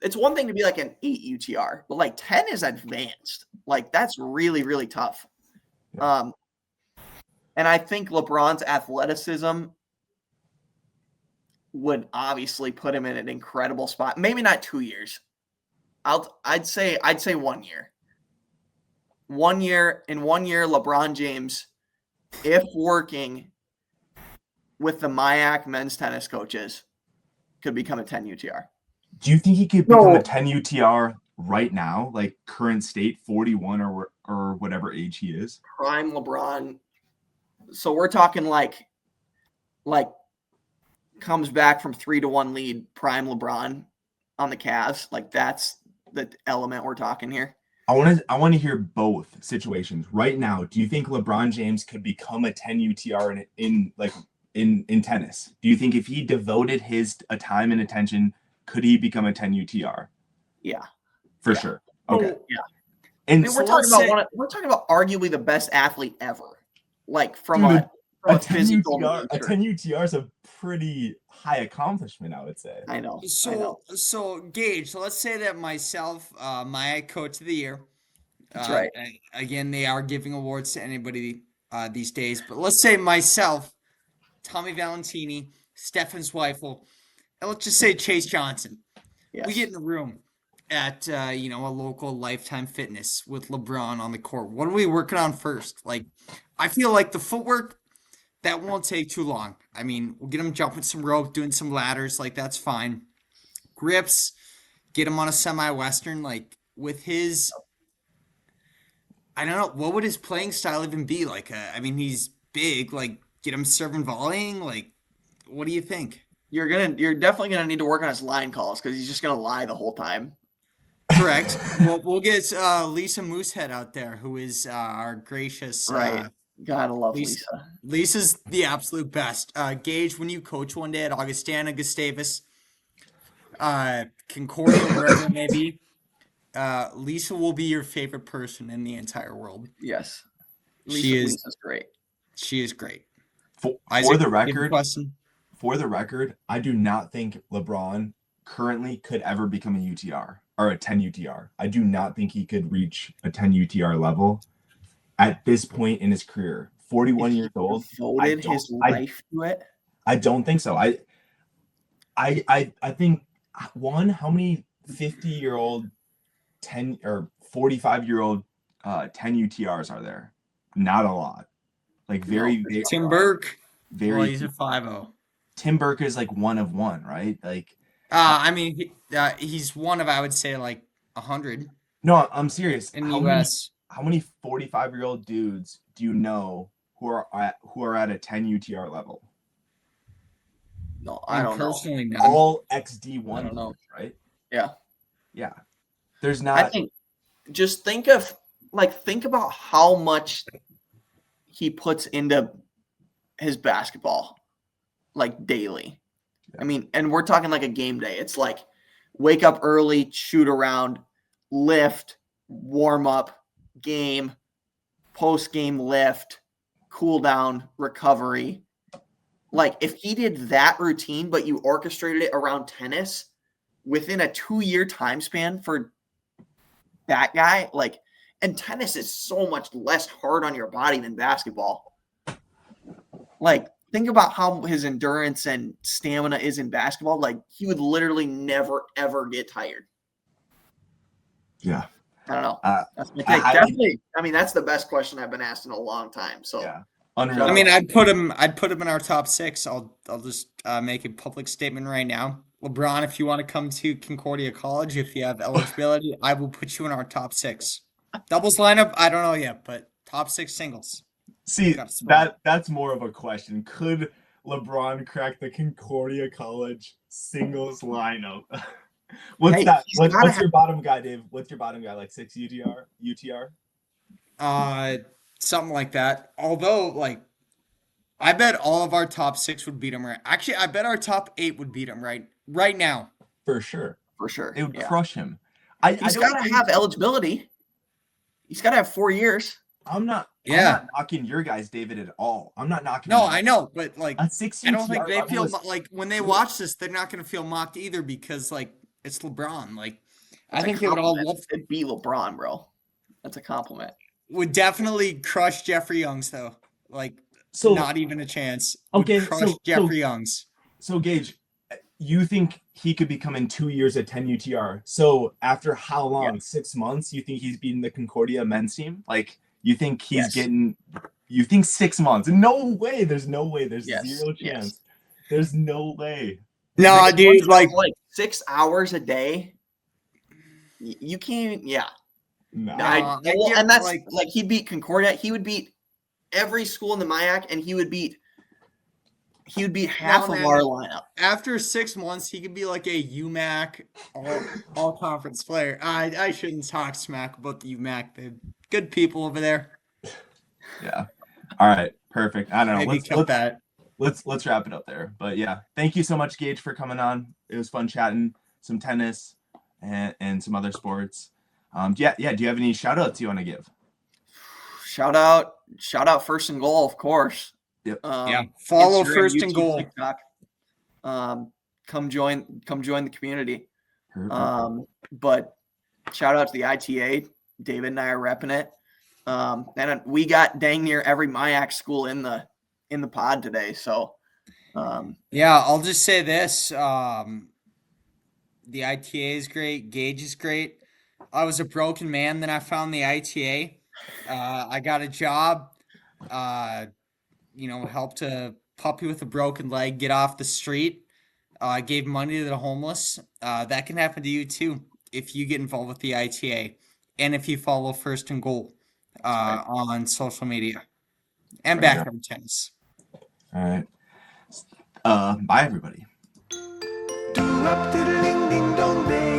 it's one thing to be like an 8 UTR, but like 10 is advanced. Like that's really, really tough. Yeah. And I think LeBron's athleticism would obviously put him in an incredible spot. Maybe not 2 years. I'd say 1 year. 1 year, in 1 year, LeBron James, if working with the MIAC men's tennis coaches, could become a 10 UTR. Do you think he could become a 10 UTR right now, like current state, 41 or whatever age he is? Prime LeBron. So we're talking like comes back from 3-1 lead, prime LeBron on the Cavs. Like that's the element we're talking here. I want to hear both situations right now. Do you think LeBron James could become a 10 UTR in tennis? Do you think if he devoted his time and attention, could he become a 10 UTR? Yeah, for sure. Okay, yeah. And I mean, we're talking about arguably the best athlete ever. Like from a 10 physical UTR, a 10 UTR is a pretty high accomplishment, I would say. I know. So Gage, so let's say that myself, my coach of the year. That's right. Again, they are giving awards to anybody these days, but let's say myself, Tommy Valentini, Stefan Zweifel, and let's just say Chase Johnson. Yes. We get in a room at a local Lifetime Fitness with LeBron on the court. What are we working on first? Like, I feel like the footwork, that won't take too long. I mean, we'll get him jumping some rope, doing some ladders, like that's fine. Grips, get him on a semi-Western, like with his, I don't know. What would his playing style even be? Like, I mean, he's big. Like, get him serving volleying. Like, what do you think? You're definitely gonna need to work on his line calls because he's just gonna lie the whole time. Correct. We'll get Lisa Moosehead out there, who is our gracious. Right. Gotta love Lisa. Lisa. Lisa's the absolute best. Gage, when you coach one day at Augustana, Gustavus, Concordia, wherever it may be, Lisa will be your favorite person in the entire world. Yes. Lisa's great. She is great. For Isaac, the you have a record, question? I do not think LeBron currently could ever become a UTR or a 10 UTR. I do not think he could reach a 10 UTR level at this point in his career. 41 years old. Devoted his life to it. I don't think so. I think how many 50-year-old 10 or 45-year-old 10 UTRs are there? Not a lot. Like very Tim Burke. Very. Well, he's a 5-0. Tim Burke is like one of one, right? Like. I mean, he's one of, I would say, like 100. No, I'm serious. In the U.S. How many 45-year-old dudes do you know who are at a 10 UTR level? No, I don't personally know. None. All XD1, I don't know. right? Yeah. Yeah. There's not. I think just think about how much he puts into his basketball, like daily. Yeah. I mean, and we're talking like a game day. It's like wake up early, shoot around, lift, warm up, game, post game lift, cool down, recovery. Like if he did that routine, but you orchestrated it around tennis within a 2-year time span for that guy, like, and tennis is so much less hard on your body than basketball. Like, think about how his endurance and stamina is in basketball. Like, he would literally never, ever get tired. Yeah. I don't know. That's my take. Definitely. I mean, that's the best question I've been asked in a long time. So, yeah. Unreal. I mean, I'd put him in our top 6. I'll just make a public statement right now. LeBron, if you want to come to Concordia College, if you have eligibility, I will put you in our top 6. Doubles lineup, I don't know yet, but top 6 singles. See, that's more of a question. Could LeBron crack the Concordia College singles lineup? What's your bottom guy, Dave? What's your bottom guy? Like 6 UTR? Something like that. Although, like, I bet all of our top 6 would beat him. Right? Actually, I bet our top 8 would beat him right now. For sure. It would crush him. He's got to have eligibility. He's got to have 4 years. I'm not knocking your guys, David, at all. I'm not knocking. No, I know, but like, a 6 I don't think they feel like when they watch this, they're not going to feel mocked either because like it's LeBron. Like, I think they would all love to be LeBron, bro. That's a compliment. Would definitely crush Jeffrey Young's though. Like, so not even a chance. Okay, crush Jeffrey Young's. So Gage, you think he could become in 2 years at 10 UTR? So after how long? Yeah. 6 months? You think he's beating the Concordia men's team? Like, you think he's getting? You think 6 months? No way. There's no way. There's zero chance. Yes. There's no way. No, dude. Like 6 hours a day. You can't. Yeah. No. And that's like he beat Concordia. He would beat every school in the MIAC, and he would beat half of our lineup. After 6 months, he could be like a UMAC all conference player. I shouldn't talk smack about the UMAC. They're good people over there. Yeah. All right. Perfect. I don't know. Let's wrap it up there. But yeah, thank you so much, Gage, for coming on. It was fun chatting some tennis and some other sports. Do you have any shout outs you want to give? Shout out First and Goal, of course. Yep. Follow Instagram, First YouTube, and Goal. TikTok. Come join the community. Perfect. But shout out to the ITA. David and I are repping it. And we got dang near every MIAC school in the pod today. So I'll just say this. The ITA is great. Gage is great. I was a broken man, then I found the ITA. I got a job. Helped a puppy with a broken leg get off the street. Gave money to the homeless. That can happen to you too if you get involved with the ITA and if you follow First and Goal. on social media and Fair enough. backyard tennis. All right. Bye everybody. Do up, diddling, ding dong, day.